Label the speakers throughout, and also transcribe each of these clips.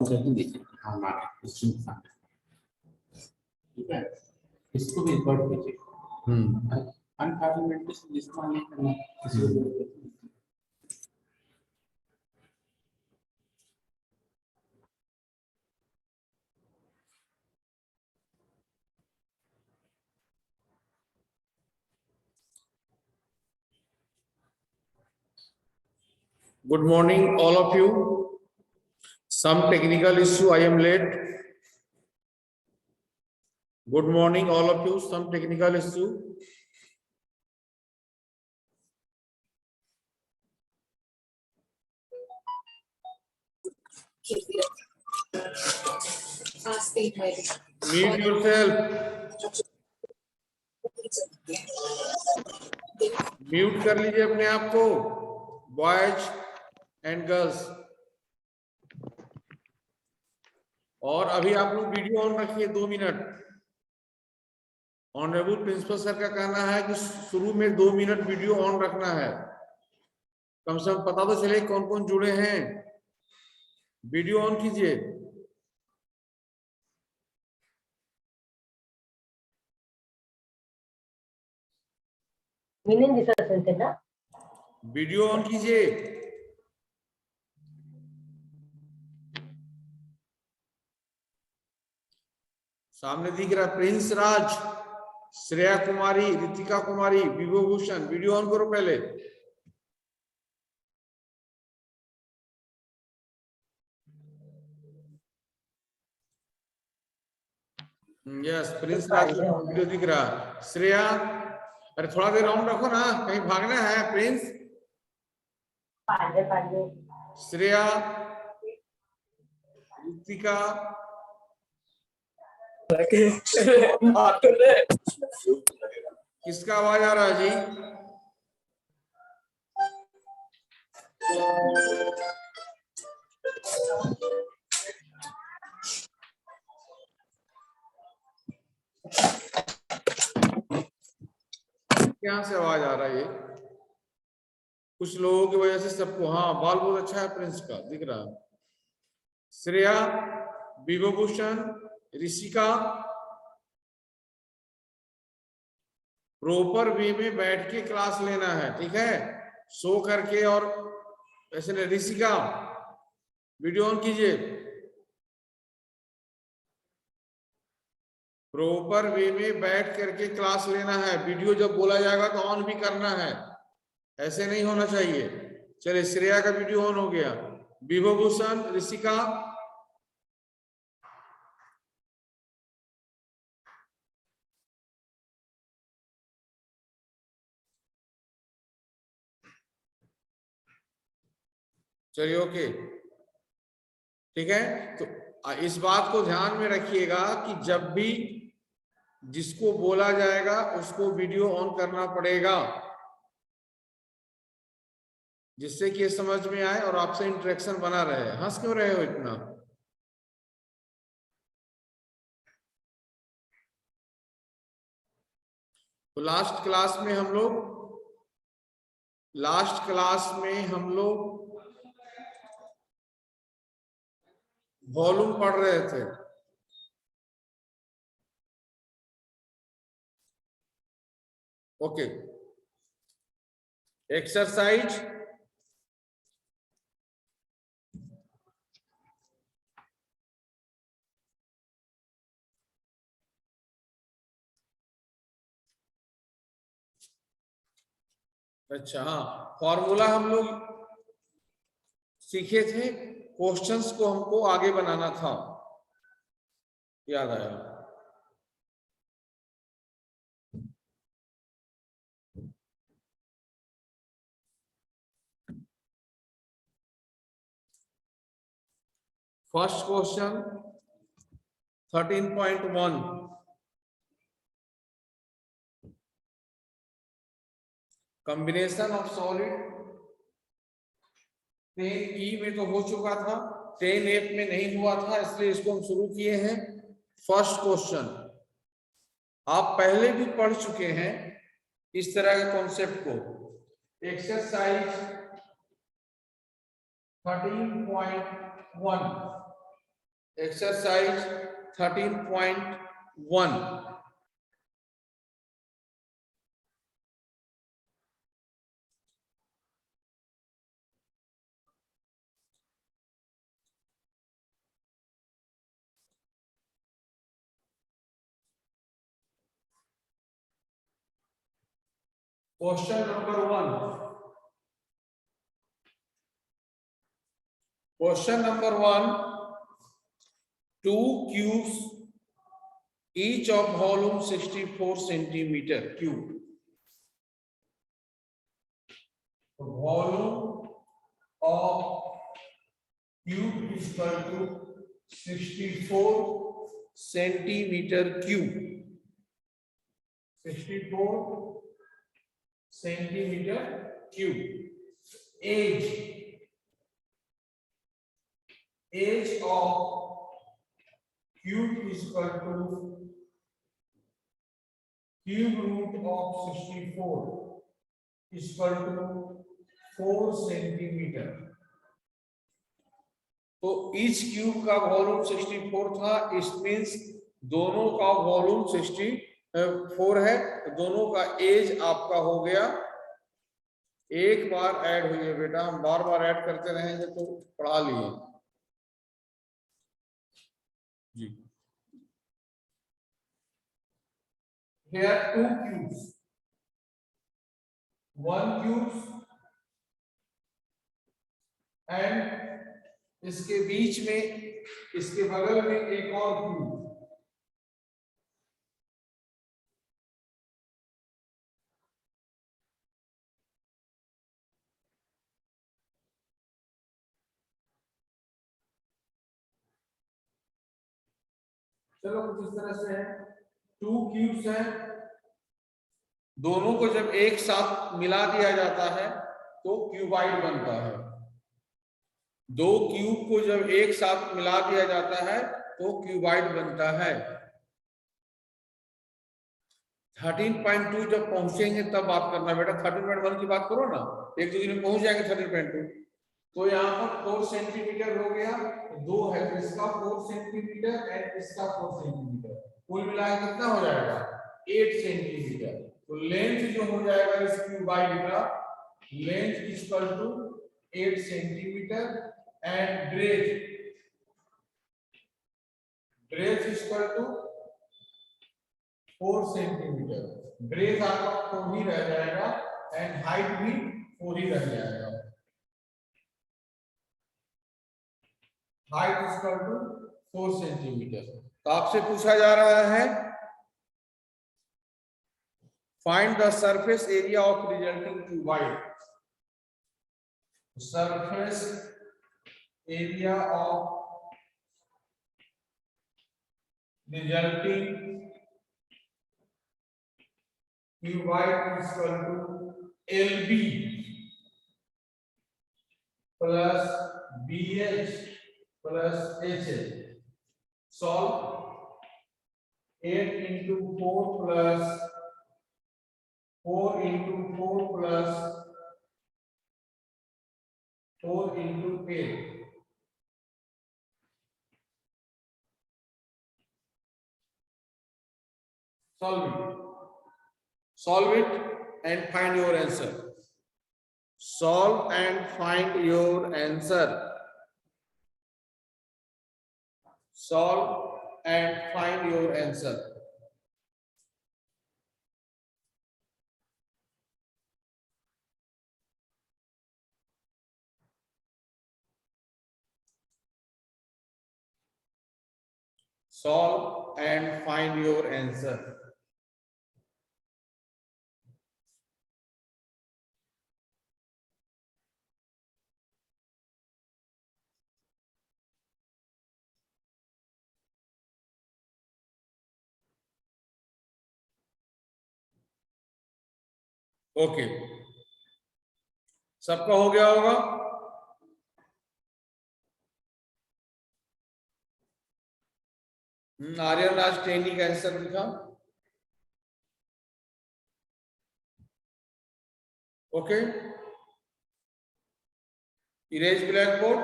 Speaker 1: हमारे ठीक है, इसको भी रिकॉर्ड कीजिए। अनपार्लियामेंट्री से इस्तेमाल नहीं करना किसी को।
Speaker 2: Good morning, all of you. Some technical issue, I am late. Good morning, all of you. Some technical issue. Mute yourself. Mute कर लीजिए अपने आप को, boys and girls. और अभी आप लोग वीडियो ऑन रखिए 2 मिनट। ऑनरेबल प्रिंसिपल सर का कहना है कि शुरू में 2 मिनट वीडियो ऑन रखना है, कम से कम पता तो चले कौन कौन जुड़े हैं। वीडियो ऑन कीजिए। वीडियो ऑन कीजिए। सामने दिख रहा प्रिंस राज, श्रेया कुमारी, रितिका कुमारी, विभूभूषण। वीडियो ऑन करो पहले। यस, प्रिंस राज वीडियो दिख रहा। श्रेया, अरे थोड़ा देर ऑन रखो ना, कहीं भागना है। प्रिंस, श्रेया, रितिका, किसका आवाज आ रहा है जी? क्या से आवाज आ रहा है ये? कुछ लोगों की वजह से सबको। हाँ, बाल बहुत अच्छा है प्रिंस का, दिख रहा है। श्रेया, विभूभूषण, ऋषिका, प्रॉपर वे में बैठ के क्लास लेना है, ठीक है? सो करके और ऐसे नहीं। ऋषिका, वीडियो ऑन कीजिए। प्रॉपर वे में बैठ करके क्लास लेना है। वीडियो जब बोला जाएगा तो ऑन भी करना है, ऐसे नहीं होना चाहिए। चलिए, श्रेया का वीडियो ऑन हो गया। विभूभूषण, ऋषिका, चलिए ओके, ठीक है। तो इस बात को ध्यान में रखिएगा कि जब भी जिसको बोला जाएगा उसको वीडियो ऑन करना पड़ेगा, जिससे कि ये समझ में आए और आपसे इंटरेक्शन बना रहे। हंस क्यों रहे हो इतना? तो लास्ट क्लास में हम लोग वॉल्यूम पढ़ रहे थे। ओके, एक्सरसाइज अच्छा, हाँ, फॉर्मूला हम लोग सीखे थे। क्वेश्चंस को हमको आगे बनाना था, याद आया। First question 13.1, combination of solid. 10E में तो हो चुका था, 10F में नहीं हुआ था, इसलिए इसको हम शुरू किए हैं। फर्स्ट क्वेश्चन आप पहले भी पढ़ चुके हैं इस तरह के कॉन्सेप्ट को। Exercise 13.1, exercise 13.1 question number 1 2 cubes each of volume 64 centimeter cube. So volume of cube is equal to 64 centimeter cube. 64 centimeter cube. Age of cube is equal to cube root of 64 is equal to 4 centimeter. तो each cube का volume 64 था, इस means दोनों का volume 64 है, तो दोनों का एज आपका हो गया, एक बार ऐड हुई है बेटा, हम बार बार ऐड करते रहेंगे तो पढ़ा लिए जी। Here 2 cubes, 1 cubes and इसके बीच में, इसके बगल में एक और क्यूब, चलो कुछ इस तरह से है, 2 क्यूब्स हैं, दोनों को जब एक साथ मिला दिया जाता है तो क्यूबाइड बनता है। 2 क्यूब को जब एक साथ मिला दिया जाता है तो क्यूबाइड बनता है। 13.2 जब पहुंचेंगे तब बात करना बेटा, 13.1 की बात करो ना, एक दो दिन में पहुंच जाएंगे 13.2। तो यहाँ पर 4 सेंटीमीटर हो गया, 2 है तो इसका 4 सेंटीमीटर एंड इसका 4 सेंटीमीटर, कुल मिलाकर कितना हो जाएगा 8 सेंटीमीटर। तो लेंथ जो हो जाएगा इस क्यूबाइड का, length is equal to 8 centimetre and breadth is equal to 4 centimetre. Breadth आपका 4 ही रह जाएगा एंड हाइट भी 4 ही रह जाएगा। Height is equal to 4 centimetre. तो आपसे पूछा जा रहा है find the surface area of resulting cuboid. Surface area of resulting cuboid is equal to LB plus BH plus HH। Solve 8 into 4 plus 4 into 4 plus 4 into 8। Solve it and find your answer. Solve and find your answer. Solve and find your answer. Solve and find your answer. Okay, सबका हो गया होगा। आर्यन राज टेनी का answer लिखा। Okay, erase black board.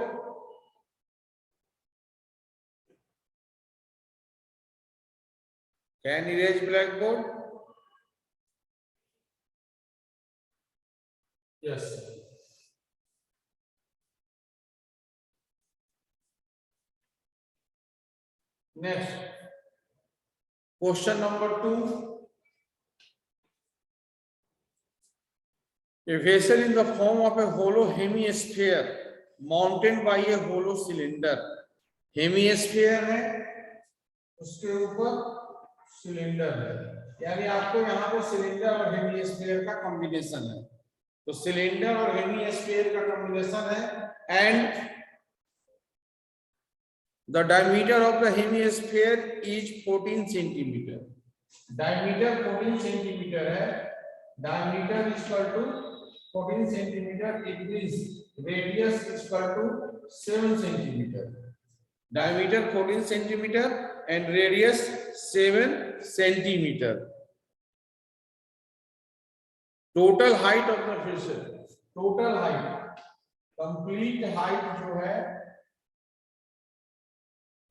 Speaker 2: Can erase blackboard? Yes. Next, question number 2. A vessel in the form of a hollow hemisphere mounted by a hollow cylinder. Hemisphere है, उसके ऊपर cylinder है, यानी आपको यहाँ पे सिलेंडर और हेमिस्फीयर का कॉम्बिनेशन है। तो सिलेंडर और हेमिस्फीयर का कॉम्बिनेशन है and the diameter of the hemisphere is 14 centimetre. Diameter 14 centimetre है, diameter is equal to 14 centimetre, it means radius is equal to 7 centimetre. Diameter 14 centimeter and radius 7 centimeter. Total height of the vessel, total height, complete height जो है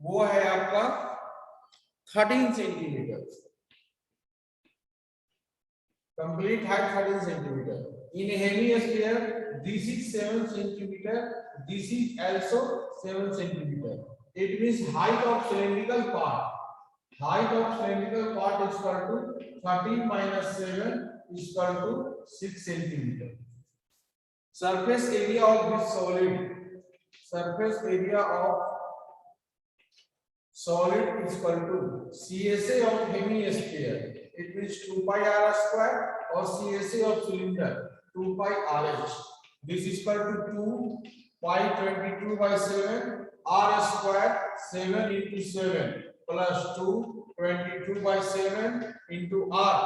Speaker 2: वो है आपका 13 centimetre. Complete height 13 centimeter. In a hemisphere, this is 7 centimeter. This is also 7 centimeter. It means height of cylindrical part. Height of cylindrical part is equal to 13 minus 7 is equal to 6 centimeter. Surface area of this solid. Surface area of solid is equal to CSA of hemisphere. It means 2 pi r square, or CSA of cylinder 2 pi RH. This is equal to 2 pi 22 by 7 r square 7 into 7 plus 2 22 by 7 into r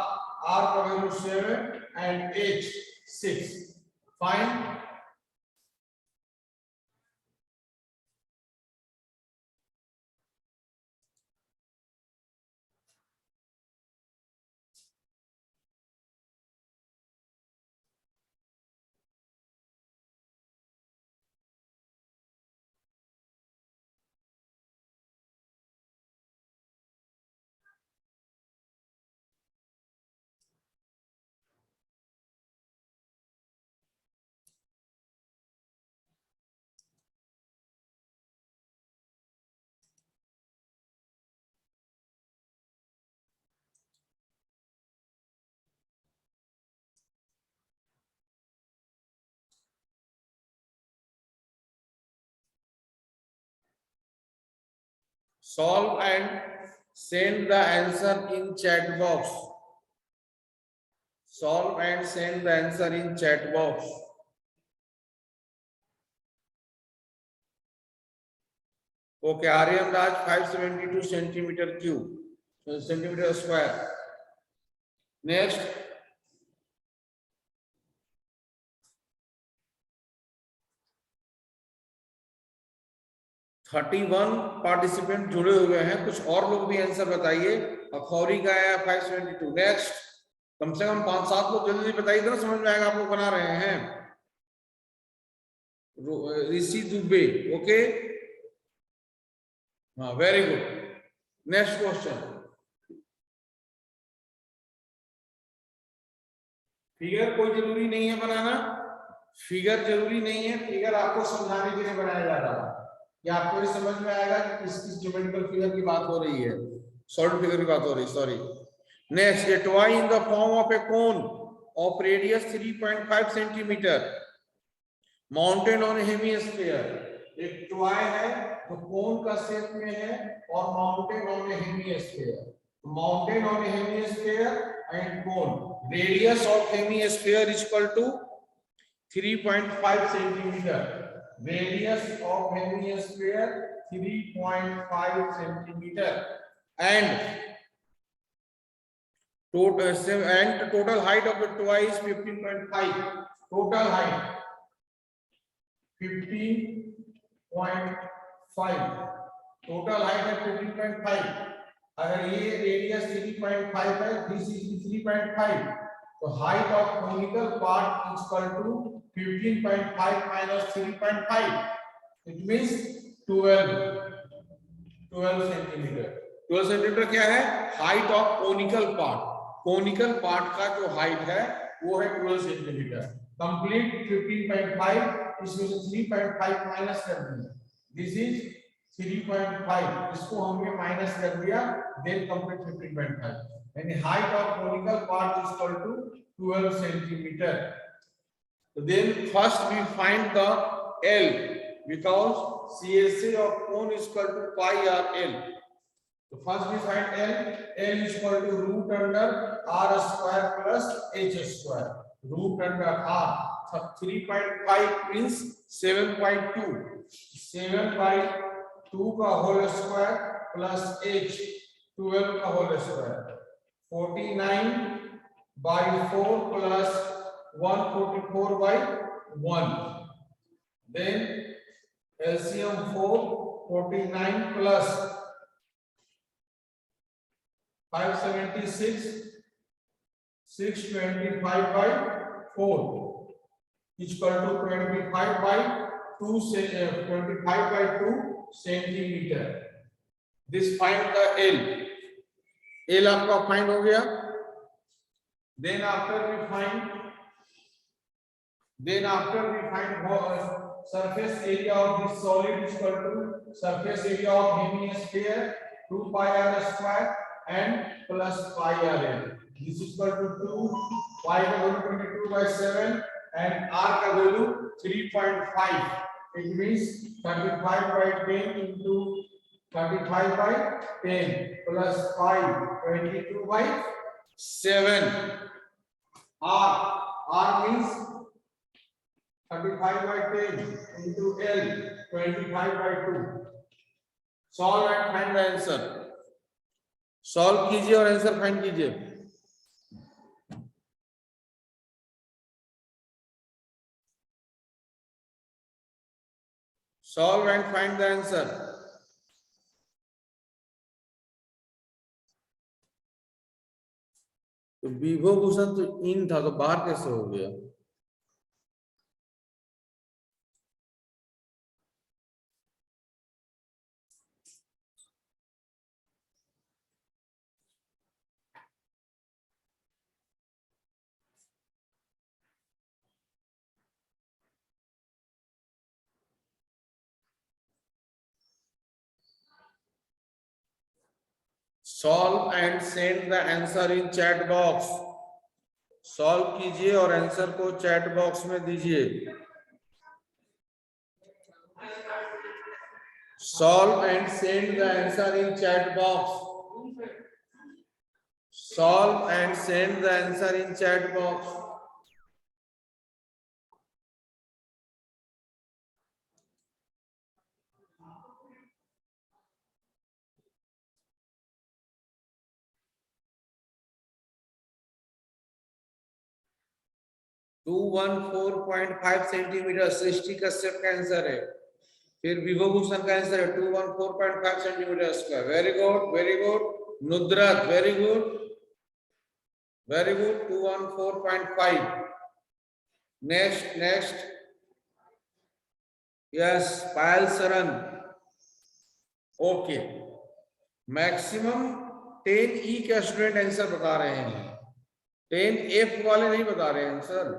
Speaker 2: का value 7 and h 6. Find solve and send the answer in chat box. Solve and send the answer in chat box. Okay, Aryan Raj 572 centimeter cube, centimeter square. Next, participant जुड़े हुए हैं, कुछ और लोग भी answer बताइए। अखौरी का है 572। नेक्स्ट, कम से कम 5-7 लोग जल्दी बताइए, तो समझ में आएगा आप लोग बना रहे हैं। ऋषि दुबे, ओके, हाँ, very good. Next question, figure कोई जरूरी नहीं है बनाना, फिगर जरूरी नहीं है, फिगर आपको समझाने के लिए बनाया जा रहा है, या आपको ये समझ में आएगा कि किस ज्योमेट्रिकल फिगर की बात हो रही है, सॉलिड फिगर की बात हो रही है, sorry. Next, A toy in the form of A cone of radius 3.5 centimetre mounted on hemisphere. एक टॉय है जो कोन का शेप में है और mounted on a hemisphere. Mounted on a hemisphere and cone. Radius of hemisphere is equal to 3.5 centimeter. Radius of hemisphere 3.5 centimeter. And total height of the toy is 15.5. Total height 15.5. Total height है 15.5. अगर ये radius 3.5 है, this is 3.5, तो height of conical part is equal to 15.5 minus 3.5, it means 12 centimetre. 12 centimetre क्या है? Height of conical part. Conical part का जो height है वो है 12 सेंटीमीटर। कंप्लीट 15.5, इसमें से 3.5 माइनस कर दिया, दिस इज 3.5, इसको हमने माइनस कर दिया, देन कंप्लीट 15.5, यानी height of conical part is equal to 12 centimetre. Then first we find the L, because CSA of cone is equal to pi r L. So first we find L. L is equal to root under r square plus h square. Root under r. So 3.5 means 7.2. 7 by 2 का whole square plus h 12 का whole square. 49 by 4 plus 144 by 1. Then LCM 4, 49 plus 576, 625 by 4 is equal to 25 by 2 25 by 2 centimeter. This find the L. L आपका find हो गया. Then after we find surface area of this solid is equal to surface area of hemisphere 2 pi r square and plus pi r L. This is equal to 2, pi का value 22 by 7 and r का value 3.5. It means 35 by 10 into 35 by 10 plus 5, 22 by 7. R means 35 by 10 into L, 25 by 2. Solve and find the answer. Solve कीजिए और answer find कीजिए. Solve and find the answer. तो विभव भूषण तो इन था, तो बाहर कैसे हो गया? Solve and send the answer in chat box. Solve कीजिए और आंसर को चैट बॉक्स में दीजिए. Solve and send the answer in chat box. Solve and send the answer in chat box. Two 214.5 centimetre Srishti Kashyap का आंसर है. फिर विभव भूषण का आंसर है 214.5 centimetre square. Very good, very good. Nudrat, very good, very good. 214.5. Next. Yes, Payal Sharan. Okay. Maximum 10E का student answer बता रहे हैं, 10F वाले नहीं बता रहे हैं आंसर.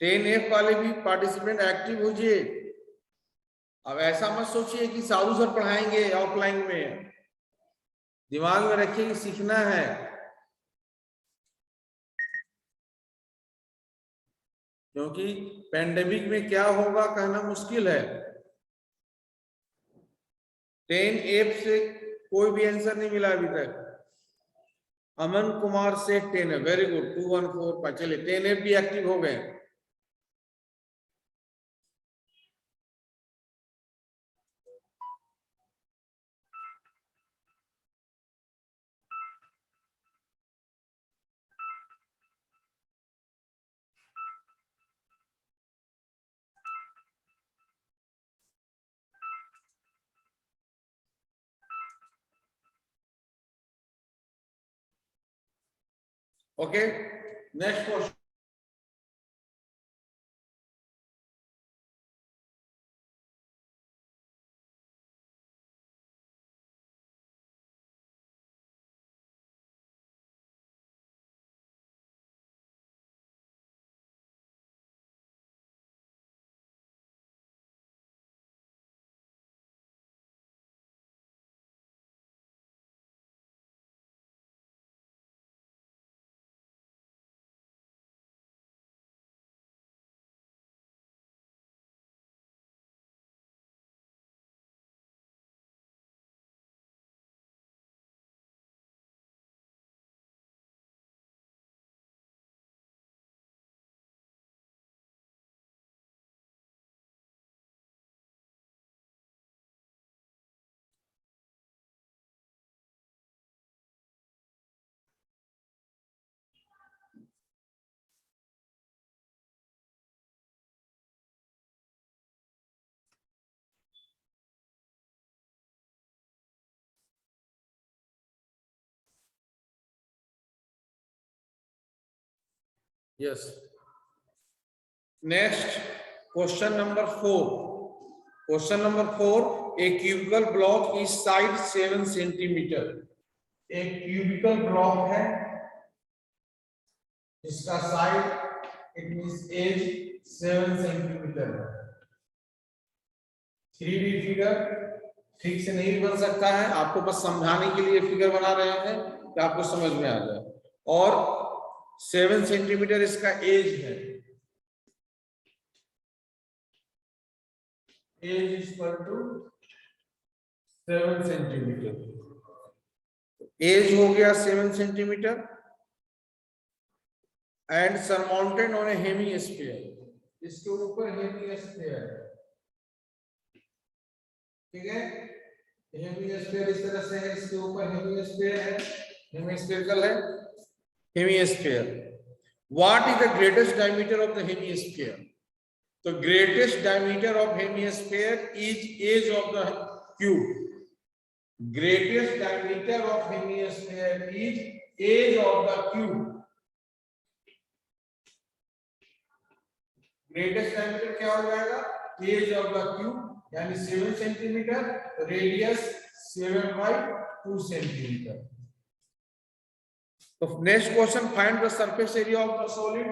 Speaker 2: 10F वाले भी पार्टिसिपेंट एक्टिव हो जाइए. अब ऐसा मत सोचिए कि साधु सर पढ़ाएंगे ऑफलाइन में. दिमाग में रखिए कि सीखना है. क्योंकि पेंडेमिक में क्या होगा कहना मुश्किल है. 10F से कोई भी आंसर नहीं मिला अभी तक. अमन कुमार से 10 है. Very good. 214. चलिए 10F भी एक्टिव हो गए. Okay, next question. Yes. Next, question number 4. Question number 4. A cubical block is side 7 centimeter. एक cubical block है, इसका side it means edge 7 centimetre है। 3D फिगर ठीक से नहीं बन सकता है, आपको बस समझाने के लिए फिगर बना रहे हैं कि आपको समझ में आ जाए। और 7 सेंटीमीटर इसका एज है। Edge is equal to 7 centimetre. Edge हो गया 7 centimetre and surmounted on a hemisphere. इसके ऊपर हेमिस्फीयर, ठीक है। हेमिस्फीयर इस तरह से है, इसके ऊपर हेमिस्फीयर है, हेमिस्फेरिकल है hemisphere. What is the greatest diameter of the hemisphere? तो greatest diameter of hemisphere is edge of the cube. Greatest diameter of hemisphere is age of the cube. Greatest diameter क्या हो जाएगा? Age of the cube, यानी 7 centimetre, radius 7/2 centimetre. तो next question, find the surface area of the solid.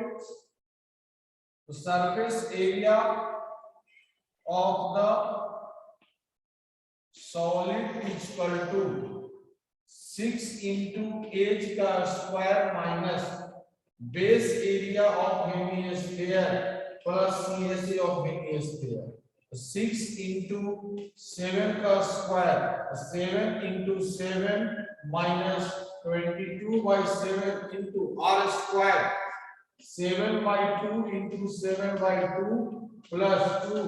Speaker 2: Surface area of the solid is equal to 6 into h का square minus base area of hemisphere plus CSA of hemisphere. 6 into 7 का square, 7 into 7 minus 22/7 into r square, 7/2 into 7/2 plus 2,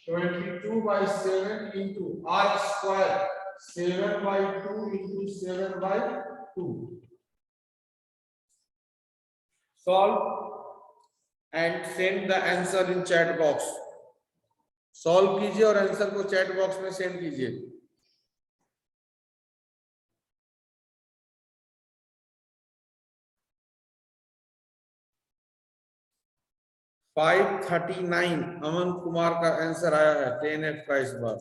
Speaker 2: 22/7 into r square, 7/2 into 7/2. Solve and send the answer in chat box. Solve कीजिए और answer को chat box में send कीजिए। $539 अमन कुमार का answer आया है 10F का इस बार।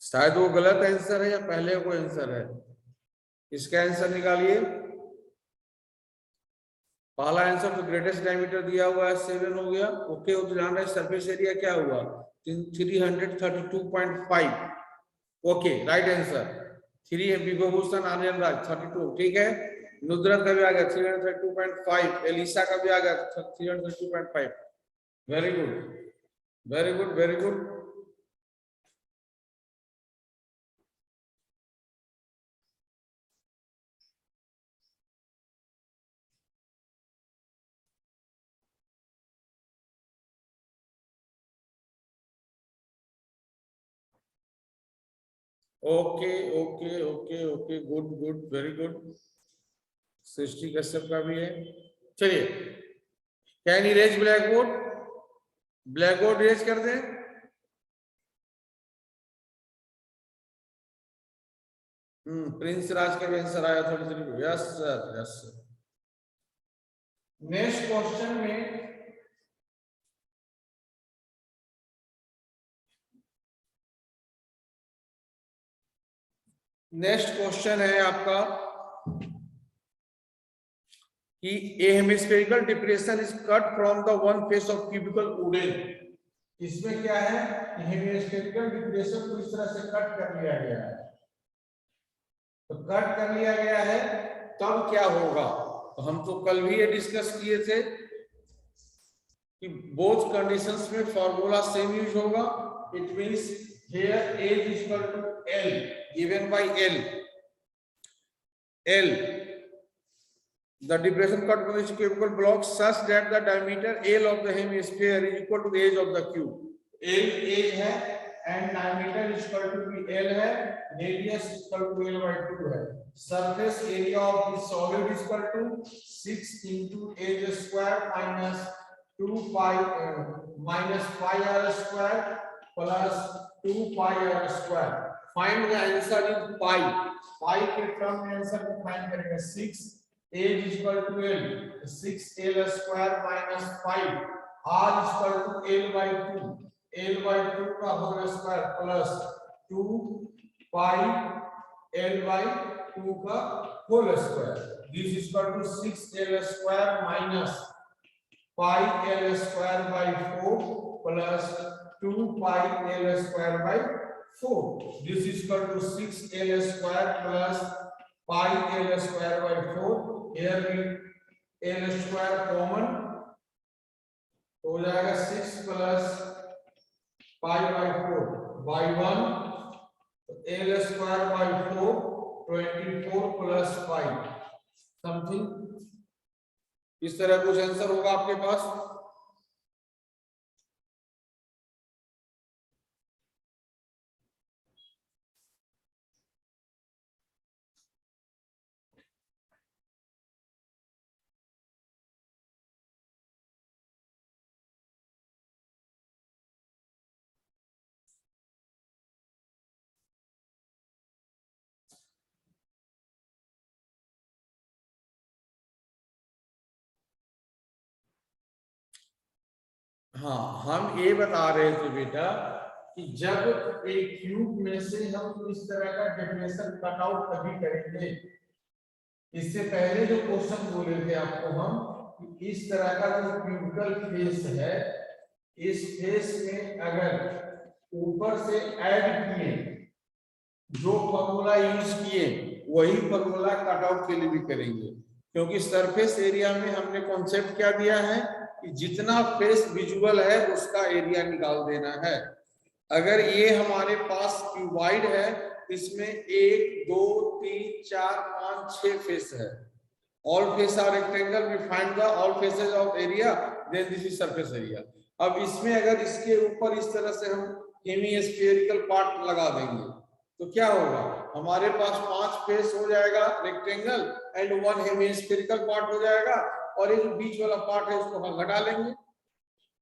Speaker 2: शायद वो गलत आंसर है या पहले कोई आंसर है, इसका आंसर निकालिए। पहला आंसर तो ग्रेटेस्ट डायमीटर दिया हुआ है 7 हो गया, ओके। वो तो जान रहे सरफेस एरिया क्या हुआ 332.5, okay right answer. 3 Vibhushan Anand Raj 32, ठीक है। नुसरत का भी आ गया 332.5, एलिसा का भी आ गया 332.5। Very good very good very good. Okay okay okay okay, good good very good. Srishti Kashyap का भी है। चलिए, can erase black board? Black board erase कर दें। प्रिंस राज का भी आंसर आया थोड़ी देर। Yes sir yes sir. Next question में है आपका कि a hemispherical depression is cut from the one face of cubical wooden। इसमें क्या है, हेमिस्फेरिकल डिप्रेशन को इस तरह से कट कर लिया गया है। तो कट कर लिया गया है, तब क्या होगा? तो हम तो कल भी ये डिस्कस किए थे कि बोथ कंडीशंस में फॉर्मूला सेम यूज होगा। It means here a is equal to L given by L the depression cut from the cubical block such that the diameter L of the hemisphere is equal to the age of the cube। L age है and diameter equal to L है, radius equal to L/2 है। Surface area of this solid equal to 6 into H square minus 2 pi minus pi r square plus 2 pi r square। Find the answer in pi. Pi के term में answer को find करेंगे। 6 H equal to L, 6L square minus 5 R equal to L/2, L/2 का whole square plus 2 pi L/2 का whole square. This equal to 6L square minus pi L square by 4 plus 2 pi L square by 4। This is equal to 6L square plus pi L square by 4। Here we L square common हो जाएगा 6 plus pi by 4 by 1, तो L square by 4 24 plus 5 something इस तरह कुछ answer होगा आपके पास। हाँ, हम ये बता रहे थे बेटा कि जब एक क्यूब में से हम इस तरह का डेफिनेशन कट आउट कभी करेंगे। इससे पहले जो क्वेश्चन बोले थे आपको हम कि इस तरह का जो क्यूबिकल फेस है, इस फेस में अगर ऊपर से ऐड किए जो फॉर्मूला यूज किए वही फॉर्मूला कट आउट के लिए भी करेंगे, क्योंकि सरफेस एरिया में हमने कॉन्सेप्ट क्या दिया है कि जितना फेस विजुअल है उसका एरिया निकाल देना है। अगर ये हमारे पास क्यूबॉइड है, इसमें 1 2 3 4 5 6 फेस है। All face are rectangle, we find the all faces of area, then this is surface area. अब इसमें अगर इसके ऊपर इस तरह से हम हेमीस्फेरिकल पार्ट लगा देंगे तो क्या होगा, हमारे पास 5 फेस हो जाएगा रेक्टेंगल एंड 1 हेमीस्फेरिकल पार्ट हो जाएगा, और ये जो बीच वाला पार्ट है उसको हम घटा लेंगे।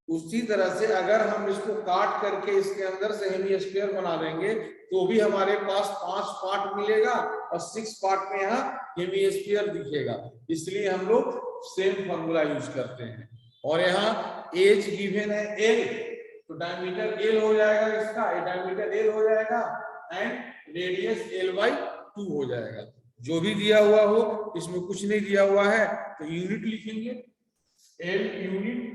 Speaker 2: उसी तरह से अगर हम इसको काट करके इसके अंदर से हेमीस्फीयर बना देंगे तो भी हमारे पास 5 पार्ट मिलेगा और 6 पार्ट में यहाँ हेमीस्फीयर दिखेगा। इसलिए हम लोग सेम फॉर्मूला यूज करते हैं। और यहाँ एज गिवन है L, तो डायमीटर L हो जाएगा, इसका डायमीटर L हो जाएगा एंड रेडियस L/2 हो जाएगा। जो भी दिया हुआ हो, इसमें कुछ नहीं दिया हुआ है तो यूनिट लिखेंगे, L यूनिट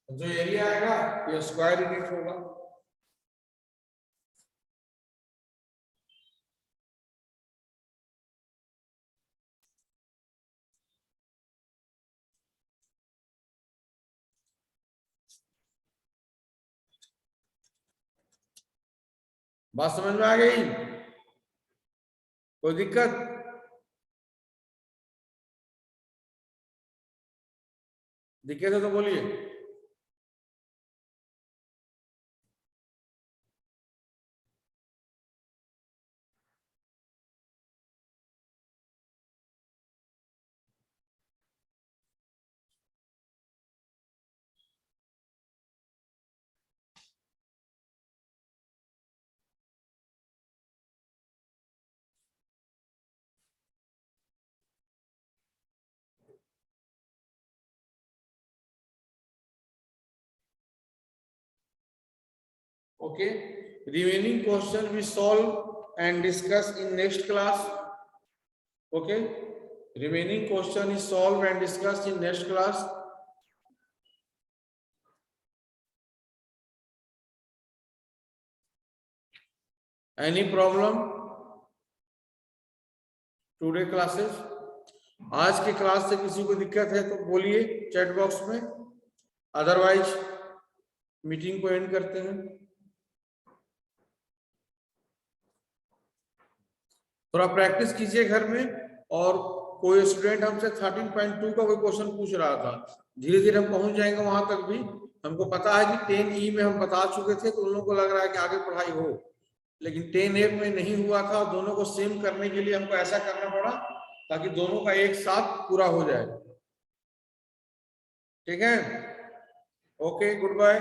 Speaker 2: जो एरिया आएगा ये स्क्वायर यूनिट होगा। बात समझ में आ गई? कोई दिक्कत? दिक्कत है तो बोलिए। Okay, remaining question we solve and discuss in next class. Okay, remaining question is solved and discussed in next class. Any problem today classes? आज के क्लास से किसी को दिक्कत है तो बोलिए चैट बॉक्स में, अदरवाइज मीटिंग को एंड करते हैं। थोड़ा प्रैक्टिस कीजिए घर में। और कोई स्टूडेंट हमसे 13.2 का कोई क्वेश्चन पूछ रहा था, धीरे धीरे हम पहुंच जाएंगे वहां तक भी। हमको पता है कि 10E में हम बता चुके थे, तो उन लोगों को लग रहा है कि आगे पढ़ाई हो, लेकिन 10F में नहीं हुआ था। दोनों को सेम करने के लिए हमको ऐसा करना पड़ा ताकि दोनों का एक साथ पूरा हो जाए। ठीक है, ओके, गुड बाय।